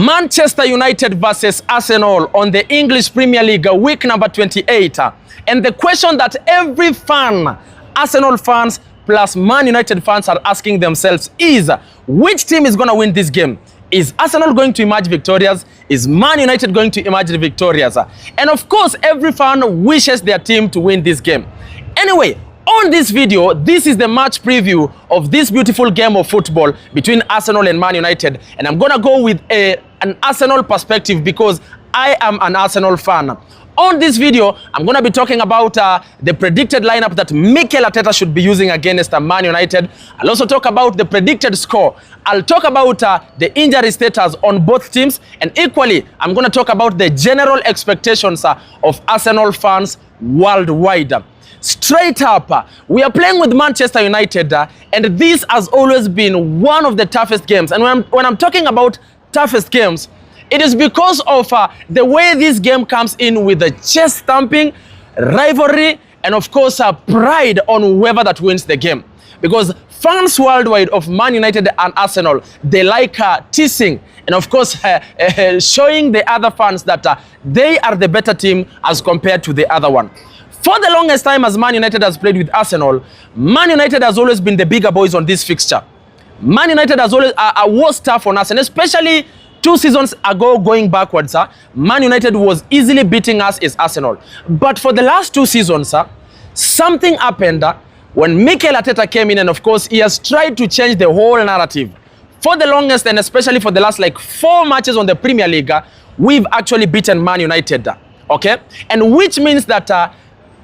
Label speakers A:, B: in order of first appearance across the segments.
A: Manchester United versus Arsenal on the English Premier League, week number 28. And the question that every fan, Arsenal fans plus Man United fans are asking themselves is, which team is going to win this game? Is Arsenal going to emerge victorious? Is Man United going to emerge victorious? And of course, every fan wishes their team to win this game. Anyway, on this video, this is the match preview of this beautiful game of football between Arsenal and Man United. And I'm going to go with an Arsenal perspective because I am an Arsenal fan. On this video, I'm going to be talking about the predicted lineup that Mikel Arteta should be using against Man United. I'll also talk about the predicted score. I'll talk about the injury status on both teams. And equally, I'm going to talk about the general expectations of Arsenal fans worldwide. Straight up, we are playing with Manchester United, and this has always been one of the toughest games. And when I'm talking about toughest games, it is because of the way this game comes in with the chest thumping, rivalry, and of course pride on whoever that wins the game. Because fans worldwide of Man United and Arsenal, they like teasing and of course showing the other fans that they are the better team as compared to the other one. For the longest time, as Man United has played with Arsenal, Man United has always been the bigger boys on this fixture. Man United has always was tough on us, and especially 2 seasons ago, going backwards, Man United was easily beating us as Arsenal. But for the last 2 seasons, something happened when Mikel Arteta came in, and of course, he has tried to change the whole narrative. For the longest, and especially for the last 4 matches on the Premier League, we've actually beaten Man United. Okay? And which means that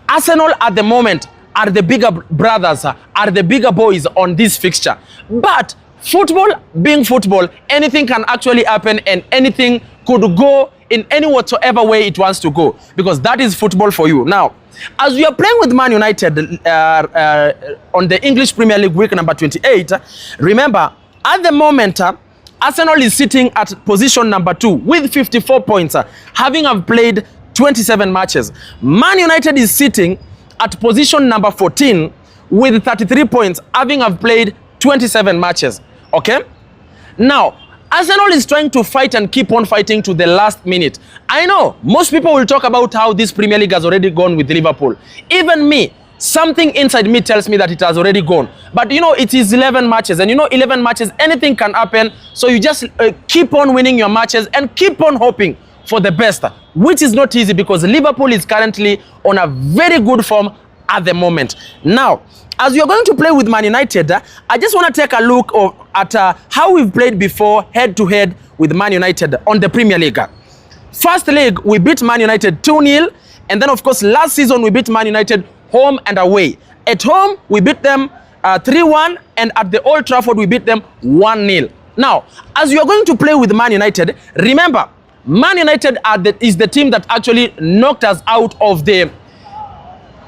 A: Arsenal at the moment are the bigger brothers, are the bigger boys on this fixture. But football being football, anything can actually happen and anything could go in any whatsoever way it wants to go, because that is football for you. Now, as we are playing with Man United on the English Premier League week number 28, remember, at the moment, Arsenal is sitting at position number 2 with 54 points, having played 27 matches. Man United is sitting at position number 14 with 33 points, having played 27 matches. Okay? Now, Arsenal is trying to fight and keep on fighting to the last minute. I know most people will talk about how this Premier League has already gone with Liverpool. Even me, something inside me tells me that it has already gone. But you know, it is 11 matches, and you know, 11 matches, anything can happen. So you just keep on winning your matches and keep on hoping for the best, which is not easy because Liverpool is currently on a very good form at the moment. Now, as you're going to play with Man United, I just want to take a look at how we've played before head-to-head with Man United on the Premier League. First leg, we beat Man United 2-0, and then of course last season we beat Man United home and away. At home, we beat them 3-1, and at the Old Trafford, we beat them 1-0. Now, as you're going to play with Man United, remember, Man United is the team that actually knocked us out of the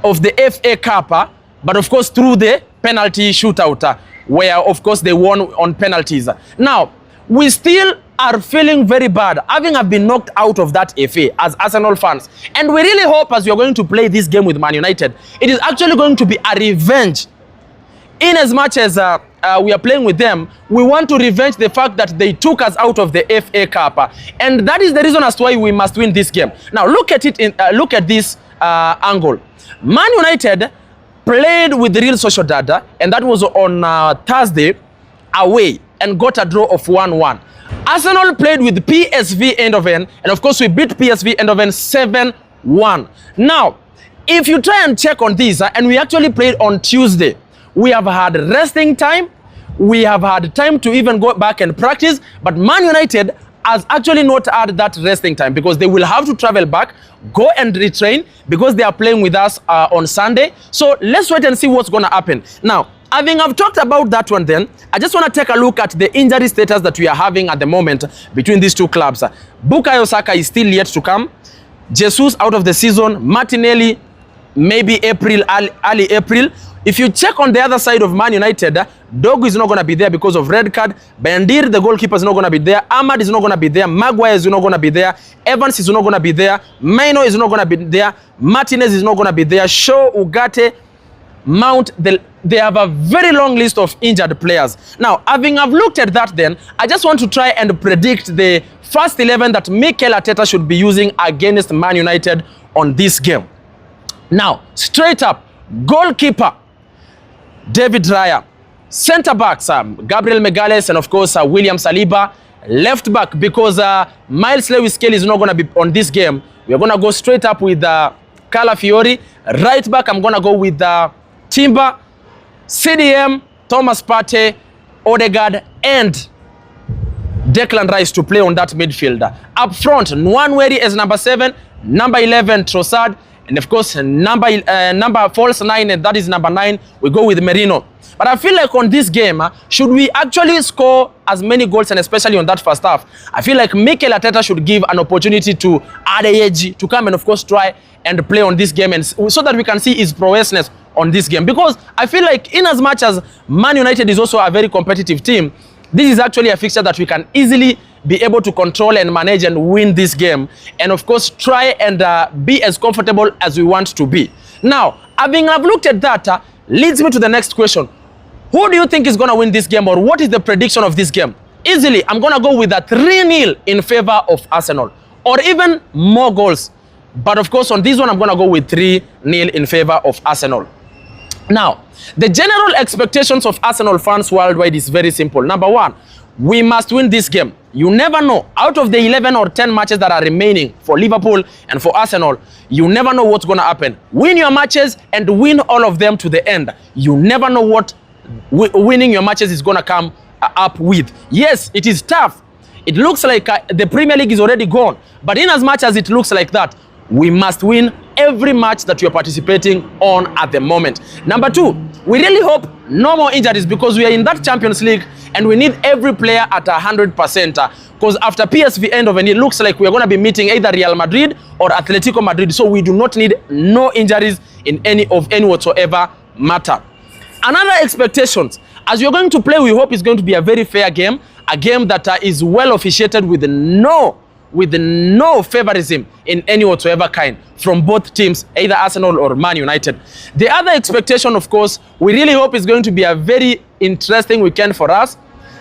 A: FA Cup, but of course through the penalty shootout, where of course they won on penalties. Now, we still are feeling very bad, having been knocked out of that FA as Arsenal fans. And we really hope, as you're going to play this game with Man United, it is actually going to be a revenge. In as much as we are playing with them, we want to revenge the fact that they took us out of the FA Cup, and that is the reason as to why we must win this game. Now, look at it. Look at this angle. Man United played with the Real Sociedad, and that was on Thursday away, and got a draw of 1-1. Arsenal played with PSV Eindhoven, and of course we beat PSV Eindhoven 7-1. Now, if you try and check on this, and we actually played on Tuesday, we have had resting time, we have had time to even go back and practice, but Man United has actually not had that resting time because they will have to travel back, go and retrain because they are playing with us on Sunday. So let's wait and see what's going to happen. Now, having talked about that one then, I just want to take a look at the injury status that we are having at the moment between these two clubs. Bukayo Saka is still yet to come. Jesus out of the season. Martinelli, maybe April, early April. If you check on the other side of Man United, Dogu is not going to be there because of red card. Bendir, the goalkeeper, is not going to be there. Ahmad is not going to be there. Maguire is not going to be there. Evans is not going to be there. Maino is not going to be there. Martinez is not going to be there. Shaw, Ugarte, Mount, they have a very long list of injured players. Now, having looked at that then, I just want to try and predict the first 11 that Mikel Arteta should be using against Man United on this game. Now, straight up, goalkeeper, David Raya. Center backs, Gabriel Magalhaes and of course William Saliba. Left back, because Miles Lewis-Skelly is not going to be on this game, we are going to go straight up with Calafiori. Right back, I'm going to go with Timber, CDM, Thomas Partey, Odegaard and Declan Rice to play on that midfielder. Up front, Nwaneri as number 7, number 11 Trossard, and of course number false 9, and that is number 9. We go with Merino. But I feel like on this game, should we actually score as many goals, and especially on that first half, I feel like Mikel Arteta should give an opportunity to Adeyeji to come and of course try and play on this game, and so that we can see his prowessness on this game. Because I feel like in as much as Man United is also a very competitive team, this is actually a fixture that we can easily be able to control and manage and win this game, and of course try and be as comfortable as we want to be. Now, having looked at that, leads me to the next question. Who do you think is going to win this game, or what is the prediction of this game? Easily, I'm going to go with a 3-0 in favor of Arsenal, or even more goals. But of course, on this one, I'm going to go with 3-0 in favor of Arsenal. Now, the general expectations of Arsenal fans worldwide is very simple. Number one, we must win this game. You never know. Out of the 11 or 10 matches that are remaining for Liverpool and for Arsenal, you never know what's going to happen. Win your matches and win all of them to the end. You never know what winning your matches is going to come up with. Yes, it is tough. It looks like the Premier League is already gone. But in as much as it looks like that, we must win every match that we are participating on at the moment. Number two, we really hope no more injuries, because we are in that Champions League and we need every player at 100%. Because after PSV Eindhoven, it looks like we are going to be meeting either Real Madrid or Atletico Madrid. So we do not need no injuries in any whatsoever matter. Another expectations, as you're going to play, we hope it's going to be a very fair game, a game that is well officiated with no favorism in any whatsoever kind from both teams, either Arsenal or Man United. The other expectation, of course, we really hope it's going to be a very interesting weekend for us,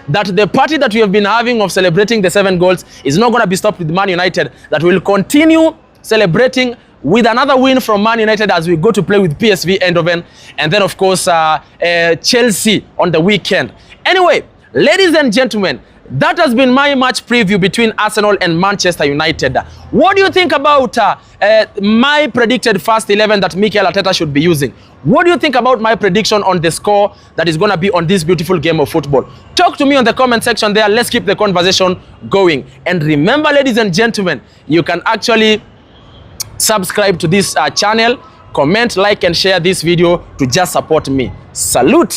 A: that the party that we have been having of celebrating the 7 goals is not going to be stopped with Man United, that we'll continue celebrating with another win from Man United as we go to play with PSV Eindhoven, and then of course Chelsea on the weekend. Anyway, ladies and gentlemen, that has been my match preview between Arsenal and Manchester United. What do you think about my predicted first 11 that Mikel Arteta should be using? What do you think about my prediction on the score that is going to be on this beautiful game of football? Talk to me on the comment section there. Let's keep the conversation going. And remember, ladies and gentlemen, you can actually subscribe to this channel, comment, like and share this video to just support me. Salute!